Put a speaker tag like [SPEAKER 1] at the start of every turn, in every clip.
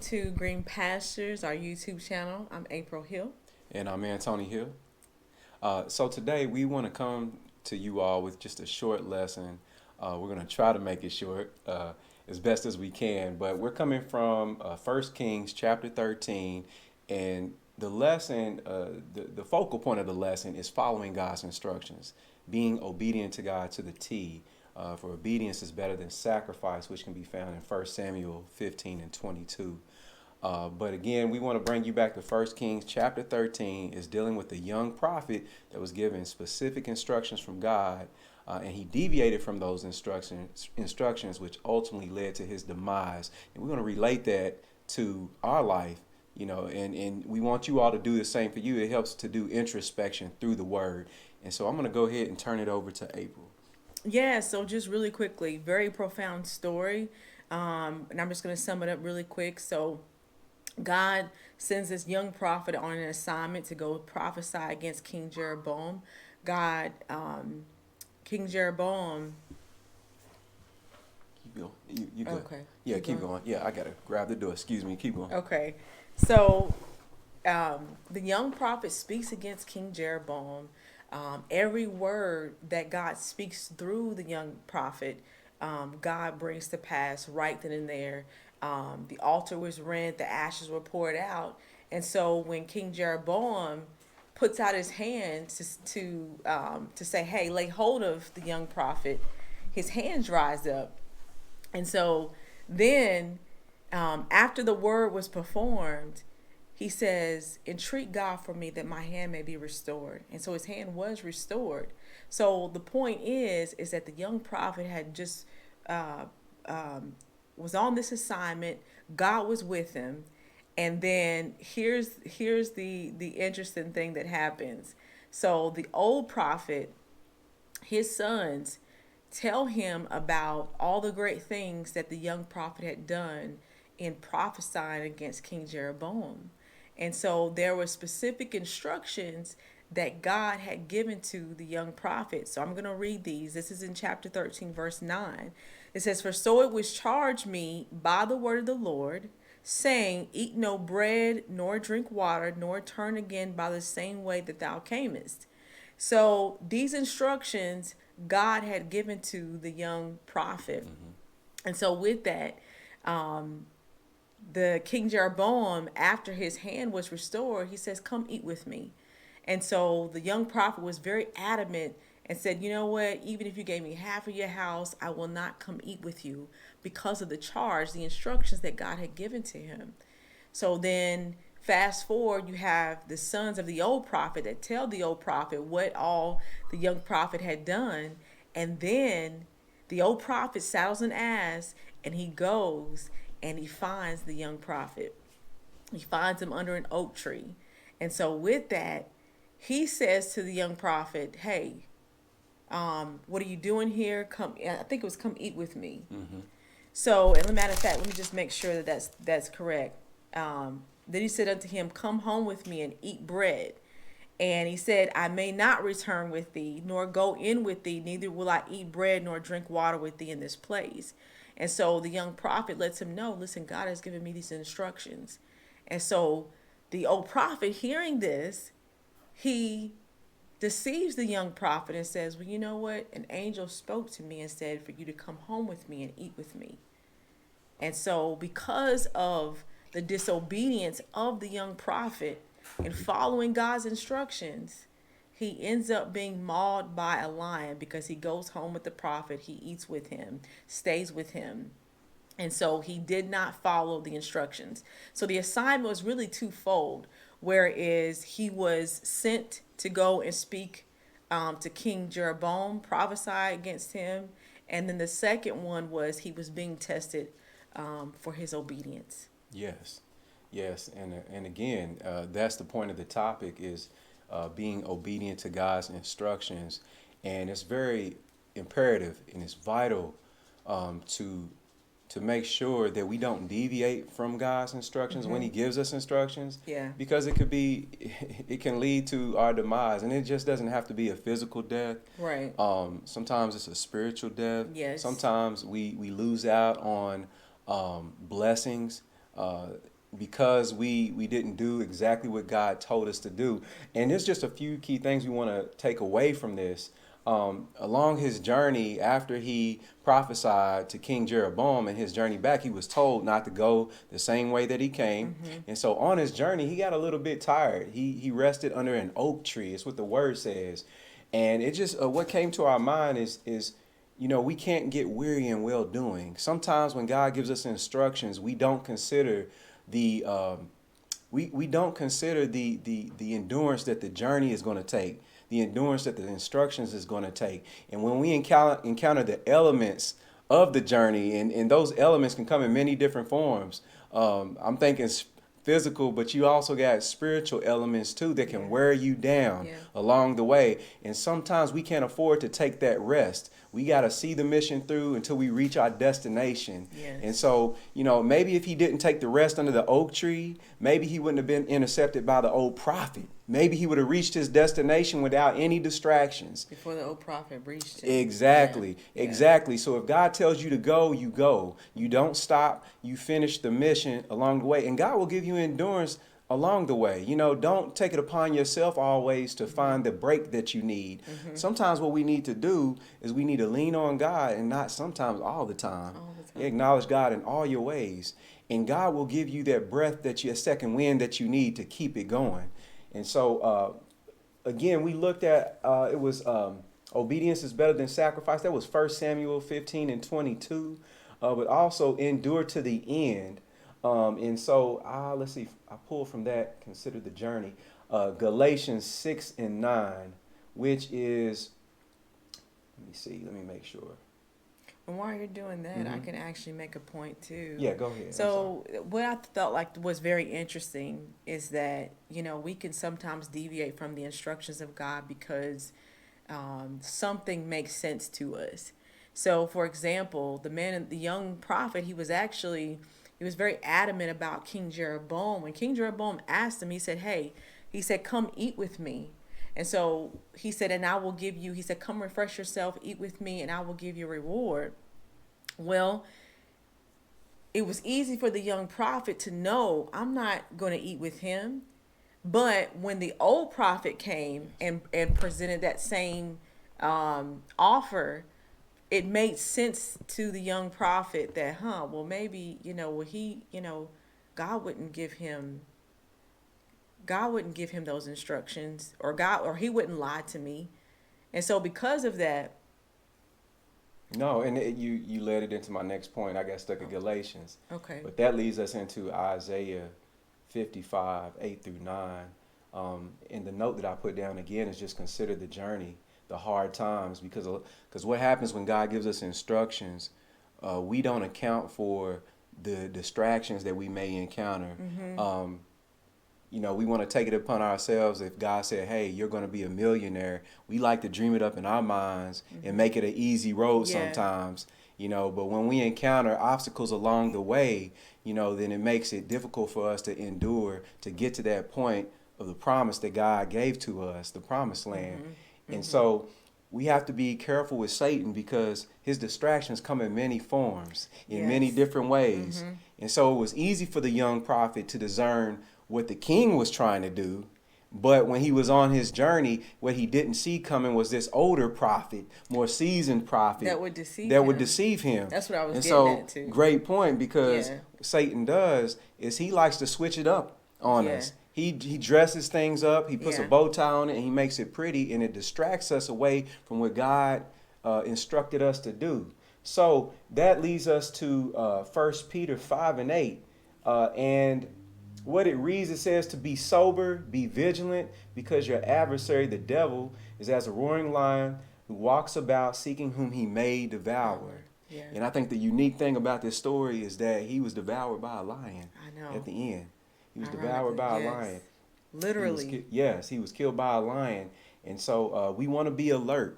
[SPEAKER 1] to Green Pastures, our YouTube channel. I'm April Hill.
[SPEAKER 2] And I'm Anthony Hill. So today we want to come to you all with just a short lesson. We're going to try to make it short as best as we can, but we're coming from 1 Kings chapter 13, and the lesson, the focal point of the lesson is following God's instructions, being obedient to God to the T. For obedience is better than sacrifice, which can be found in 1 Samuel 15 and 22. But again, we want to bring you back to 1 Kings chapter 13. Is dealing with a young prophet that was given specific instructions from God, and he deviated from those instructions, which ultimately led to his demise. And we're going to relate that to our life, and we want you all to do the same for you. It helps to do introspection through the word. And so I'm going to go ahead and turn it over to April.
[SPEAKER 1] Yeah, so just really quickly, very profound story. And I'm just going to sum it up really quick. So, God sends this young prophet on an assignment to go prophesy against King Jeroboam. God, King Jeroboam.
[SPEAKER 2] Keep going. You good.
[SPEAKER 1] Okay.
[SPEAKER 2] Yeah, keep going. Yeah, I got to grab the door. Excuse me. Keep going.
[SPEAKER 1] Okay. So, the young prophet speaks against King Jeroboam. Every word that God speaks through the young prophet, God brings to pass right then and there. The altar was rent, the ashes were poured out, and so when King Jeroboam puts out his hand to say, "Hey, lay hold of the young prophet," his hand dries up, and so then after the word was performed, he says, "Entreat God for me that my hand may be restored." And so his hand was restored. So the point is that the young prophet had just uh, was on this assignment. God was with him, and then here's the interesting thing that happens. So the old prophet, his sons, tell him about all the great things that the young prophet had done in prophesying against King Jeroboam. And so there were specific instructions that God had given to the young prophet. So I'm going to read these. This is in chapter 13, verse 9. It says, "For so it was charged me by the word of the Lord, saying, Eat no bread, nor drink water, nor turn again by the same way that thou camest." So these instructions God had given to the young prophet. And so with that, the King Jeroboam, after his hand was restored, he says, "Come eat with me." And so the young prophet was very adamant and said, "You know what? Even if you gave me half of your house, I will not come eat with you," because of the charge, the instructions that God had given to him. So then fast forward, you have the sons of the old prophet that tell the old prophet what all the young prophet had done. And then the old prophet saddles an ass and he goes and he finds the young prophet. He finds him under an oak tree. And so with that, he says to the young prophet, "Hey, what are you doing here? Come, I think it was come eat with me." So, and a matter of fact, let me just make sure that that's correct. Then he said unto him, "Come home with me and eat bread." And he said, "I may not return with thee, nor go in with thee, neither will I eat bread nor drink water with thee in this place." And so the young prophet lets him know, "Listen, God has given me these instructions." And so the old prophet, hearing this, he deceives the young prophet and says, "Well, you know what? An angel spoke to me and said for you to come home with me and eat with me." And so because of the disobedience of the young prophet in following God's instructions, he ends up being mauled by a lion because he goes home with the prophet, he eats with him, stays with him. And so he did not follow the instructions. So the assignment was really twofold, whereas he was sent to go and speak to King Jeroboam, prophesy against him. And then the second one was he was being tested for his obedience.
[SPEAKER 2] Yes, yes, and again, that's the point of the topic is being obedient to God's instructions, and it's very imperative and it's vital to make sure that we don't deviate from God's instructions when He gives us instructions,
[SPEAKER 1] Yeah.
[SPEAKER 2] because it can lead to our demise, and it just doesn't have to be a physical death.
[SPEAKER 1] Right.
[SPEAKER 2] Sometimes it's a spiritual death.
[SPEAKER 1] Yes.
[SPEAKER 2] Sometimes we lose out on blessings because we didn't do exactly what God told us to do. And there's just a few key things we want to take away from this. Along his journey, after he prophesied to King Jeroboam and his journey back, he was told not to go the same way that he came. And so on his journey, he got a little bit tired. He rested under an oak tree. It's what the word says. And it just, what came to our mind is, we can't get weary in well doing. Sometimes when God gives us instructions, we don't consider the we don't consider the endurance that the journey is going to take, the endurance that the instructions is going to take. And when we encounter the elements of the journey, and those elements can come in many different forms. I'm thinking physical, but you also got spiritual elements too that can wear you down along the way. And sometimes we can't afford to take that rest. We got to see the mission through until we reach our destination.
[SPEAKER 1] Yes.
[SPEAKER 2] And so, maybe if he didn't take the rest under the oak tree, maybe he wouldn't have been intercepted by the old prophet. Maybe he would have reached his destination without any distractions.
[SPEAKER 1] Before the old prophet reached him.
[SPEAKER 2] Exactly.
[SPEAKER 1] Yeah.
[SPEAKER 2] Exactly. So if God tells you to go, you go. You don't stop. You finish the mission along the way. And God will give you endurance along the way. Don't take it upon yourself always to find the break that you need. Sometimes what we need to do is we need to lean on God, and not sometimes, all the time. Acknowledge God in all your ways. And God will give you that breath, a second wind that you need to keep it going. And so, again, we looked at, it was obedience is better than sacrifice. That was 1 Samuel 15:22. But also endure to the end. And so, let's see, I pulled from that, consider the journey. Galatians 6:9, which is, let me make sure.
[SPEAKER 1] And while you're doing that, I can actually make a point too.
[SPEAKER 2] Yeah, go ahead.
[SPEAKER 1] So what I felt like was very interesting is that, we can sometimes deviate from the instructions of God because something makes sense to us. So, for example, the young prophet, he was very adamant about King Jeroboam. When King Jeroboam asked him, he said, come eat with me. And so he said, and I will give you, he said, come refresh yourself, eat with me, and I will give you a reward. Well, it was easy for the young prophet to know, I'm not going to eat with him. But when the old prophet came and presented that same offer, it made sense to the young prophet that, well, maybe, God wouldn't give him those instructions, or he wouldn't lie to me. And so because of that.
[SPEAKER 2] No, and you led it into my next point. I got stuck at Galatians.
[SPEAKER 1] Okay.
[SPEAKER 2] But that leads us into Isaiah 55:8-9. And the note that I put down again is just consider the journey, the hard times, because what happens when God gives us instructions, we don't account for the distractions that we may encounter. We want to take it upon ourselves. If God said, hey, you're going to be a millionaire, we like to dream it up in our minds and make it an easy road sometimes, but when we encounter obstacles along the way, then it makes it difficult for us to endure to get to that point of the promise that God gave to us, the promised land. And so we have to be careful with Satan because his distractions come in many forms, in many different ways. And so it was easy for the young prophet to discern what the king was trying to do. But when he was on his journey, what he didn't see coming was this older prophet, more seasoned prophet
[SPEAKER 1] that would deceive him.
[SPEAKER 2] That's
[SPEAKER 1] what I was
[SPEAKER 2] and
[SPEAKER 1] getting
[SPEAKER 2] so,
[SPEAKER 1] at too.
[SPEAKER 2] Great point, because Satan does is he likes to switch it up on us. He dresses things up, he puts a bow tie on it, and he makes it pretty, and it distracts us away from what God instructed us to do. So that leads us to 1 Peter 5:8. And what it reads, it says to be sober, be vigilant, because your adversary, the devil, is as a roaring lion who walks about seeking whom he may devour.
[SPEAKER 1] Yeah.
[SPEAKER 2] And I think the unique thing about this story is that he was devoured by a lion.
[SPEAKER 1] I know.
[SPEAKER 2] At the end. He was devoured by a lion.
[SPEAKER 1] Literally.
[SPEAKER 2] He was killed by a lion. And so we want to be alert.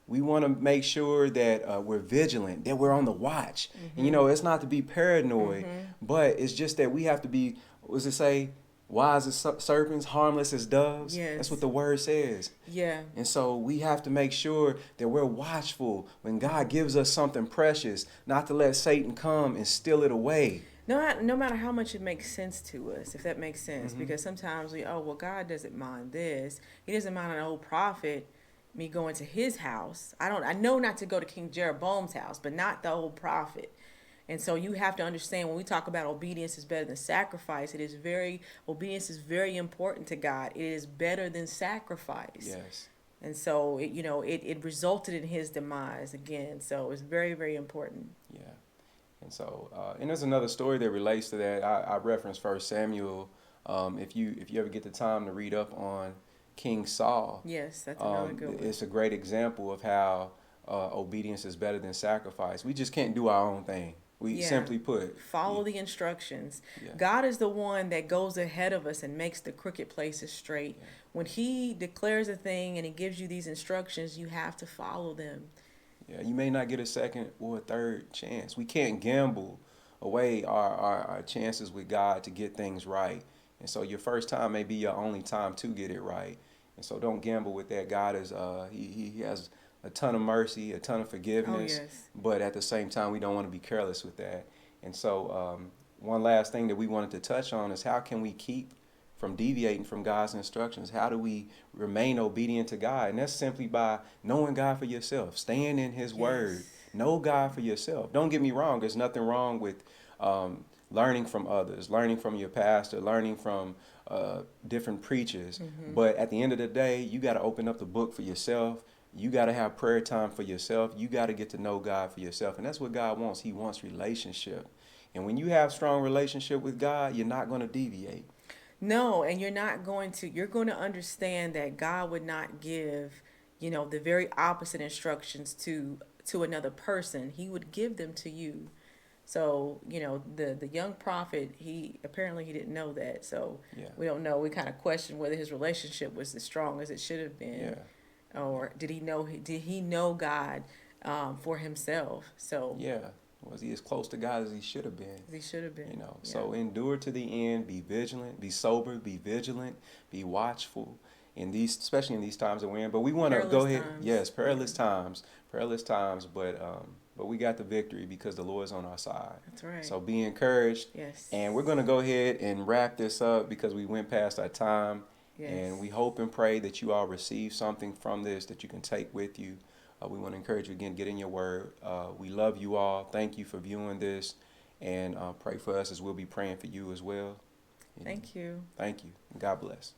[SPEAKER 2] We want to make sure that we're vigilant, that we're on the watch. And, it's not to be paranoid, but it's just that we have to be, what does it say? Wise as serpents, harmless as doves.
[SPEAKER 1] Yes.
[SPEAKER 2] That's what the word says.
[SPEAKER 1] Yeah.
[SPEAKER 2] And so we have to make sure that we're watchful when God gives us something precious, not to let Satan come and steal it away.
[SPEAKER 1] No matter how much it makes sense to us, if that makes sense,
[SPEAKER 2] Hmm.
[SPEAKER 1] because sometimes we, oh, well, God doesn't mind this. He doesn't mind an old prophet, me going to his house. I know not to go to King Jeroboam's house, but not the old prophet. And so you have to understand when we talk about obedience is better than sacrifice, obedience is very important to God. It is better than sacrifice.
[SPEAKER 2] Yes.
[SPEAKER 1] And so it resulted in his demise again. So it's very, very important.
[SPEAKER 2] Yeah. And so, and there's another story that relates to that. I referenced First Samuel. If you ever get the time to read up on King Saul,
[SPEAKER 1] Yes, that's another good one.
[SPEAKER 2] it's a great example of how obedience is better than sacrifice. We just can't do our own thing. We
[SPEAKER 1] Yeah.
[SPEAKER 2] simply put,
[SPEAKER 1] Follow the instructions.
[SPEAKER 2] yeah,
[SPEAKER 1] God is the one that goes ahead of us and makes the crooked places straight.
[SPEAKER 2] yeah,
[SPEAKER 1] When he declares a thing and he gives you these instructions, you have to follow them.
[SPEAKER 2] yeah. You may not get a second or a third chance. We can't gamble away our chances with God to get things right. And so your first time may be your only time to get it right. And so don't gamble with that. God is he has a ton of mercy, a ton of
[SPEAKER 1] Oh,
[SPEAKER 2] forgiveness,
[SPEAKER 1] yes.
[SPEAKER 2] but at the same time we don't want to be careless with that. And so one last thing that we wanted to touch on is how can we keep from deviating from God's instructions? How do we remain obedient to God? And that's simply by knowing God for yourself, staying in His Word.
[SPEAKER 1] Yes.
[SPEAKER 2] Know God for yourself. Don't get me wrong. There's nothing wrong with learning from others, learning from your pastor, learning from different preachers.
[SPEAKER 1] Mm-hmm.
[SPEAKER 2] But at the end of the day, you got to open up the book for yourself. You got to have prayer time for yourself. You got to get to know God for yourself. And that's what God wants. He wants relationship. And when you have strong relationship with God, you're not going to deviate.
[SPEAKER 1] No, and you're going to understand that God would not give, the very opposite instructions to another person. He would give them to you. So, the young prophet, he didn't know that. So,
[SPEAKER 2] Yeah.
[SPEAKER 1] we don't know. We kind of question whether his relationship was as strong as it should have been,
[SPEAKER 2] Yeah.
[SPEAKER 1] or did he know God for himself? So,
[SPEAKER 2] Yeah. Was he as close to God as he should have been?
[SPEAKER 1] he should have been. Yeah.
[SPEAKER 2] So endure to the end, be vigilant, be sober, be vigilant, be watchful in these, especially in these times that we're in. But we want to go
[SPEAKER 1] Perilous
[SPEAKER 2] ahead.
[SPEAKER 1] times.
[SPEAKER 2] Yes,
[SPEAKER 1] Yeah.
[SPEAKER 2] perilous times, but we got the victory because the Lord's on our side.
[SPEAKER 1] That's right.
[SPEAKER 2] So be encouraged.
[SPEAKER 1] Yes.
[SPEAKER 2] And we're going to go ahead and wrap this up because we went past our time.
[SPEAKER 1] Yes.
[SPEAKER 2] And we hope and pray that you all receive something from this that you can take with you. We want to encourage you again, get in your word. We love you all. Thank you for viewing this. And pray for us as we'll be praying for you as well. And
[SPEAKER 1] Thank you.
[SPEAKER 2] thank you. And God bless.